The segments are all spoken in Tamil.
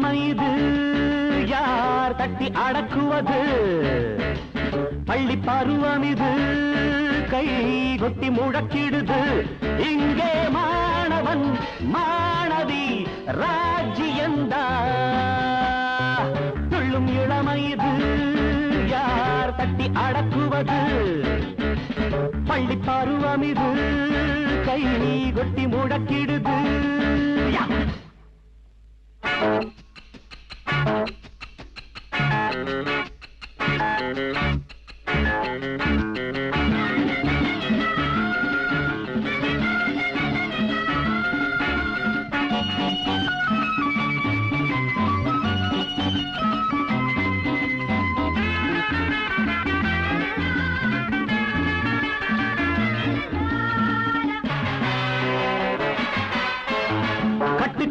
இளமை இது யார் தட்டி அடக்குவது பள்ளி பருவம் இது கை கொட்டி முழக்கிடுது இங்கே மாணவன் மாணவி ராஜ்யந்தா துள்ளும் இளமை இது யார் தட்டி அடக்குவது பள்ளி பருவம் இது கை கொட்டி முழக்கிடுது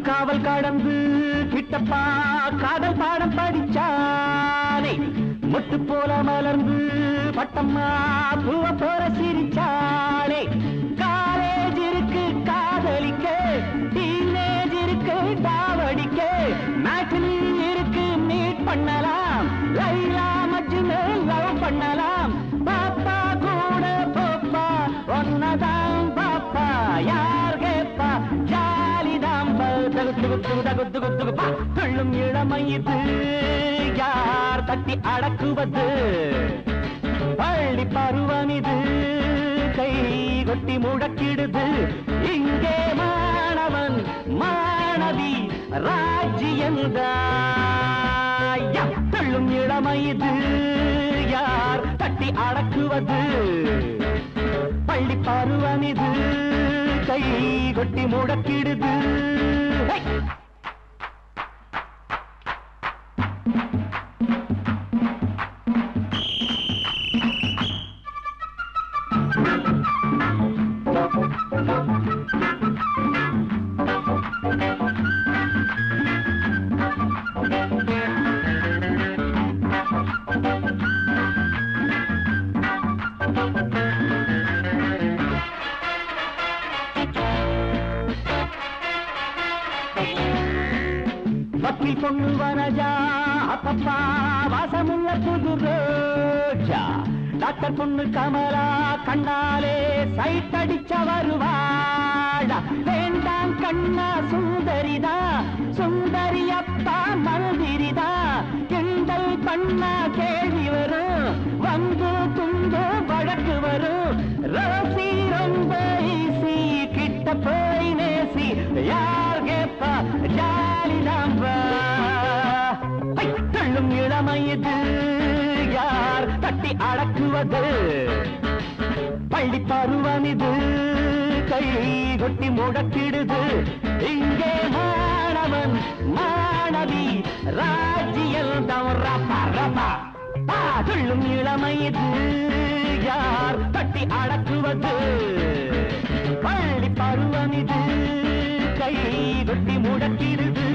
காவல் கடந்து கிட்டப்பா காதல் பாடம் படிச்சானே முட்டு போல மலர்ந்து பட்டம்மா பூவ போற சிரிச்சானே காலேஜ் இருக்கு காதலிக்க டீனேஜ் இருக்கு டாவடிக்க மேட்னி இருக்கு மீட் பண்ணலாம் லைலா மஜ்னு லவ் பண்ணலாம் பாப்பா கூட போப்பா ஒன்னதான் பாப்பா யார் கேப்பா துள்ளும் இளமை இது யார் தட்டி அடக்குவது பள்ளி பருவம் இது கை கொட்டி முழக்கிடுது இங்கே மாணவன் மாணவி ராஜ்யந்தா துள்ளும் இளமை இது யார் தட்டி அடக்குவது பள்ளி பருவம் இது கை கொட்டி முழக்கிடுது வக்கீல் பொண்ணு வனஜா அப்பப்பா வாசமுள்ள புது ரோஜா டாக்டர் பொண்ணு கமலா கண்ணாலே சைட் அடிச்ச வருவாடா வேண்டாம் கண்ணா சுந்தரிதா சுந்தரி அப்பா மந்திரிதா கிண்டல் பண்ணா கேள்வி வரும் வந்து துண்டு வழக்கு வரும் ரோசி ரொம்ப ஈசி கிட்ட போய் நேசி யார் கேப்பா துள்ளும் இளமை இது யார் தட்டி அடக்குவது பள்ளி பருவம் இது கை கொட்டி முழக்கிடுது இங்கே மாணவன் மாணவி ராஜ்யந்தம் ரப்பா ரப்பா துள்ளும் இளமை இது யார் தட்டி அடக்குவது பள்ளி பருவம் இது கை கொட்டி முழக்கிடுது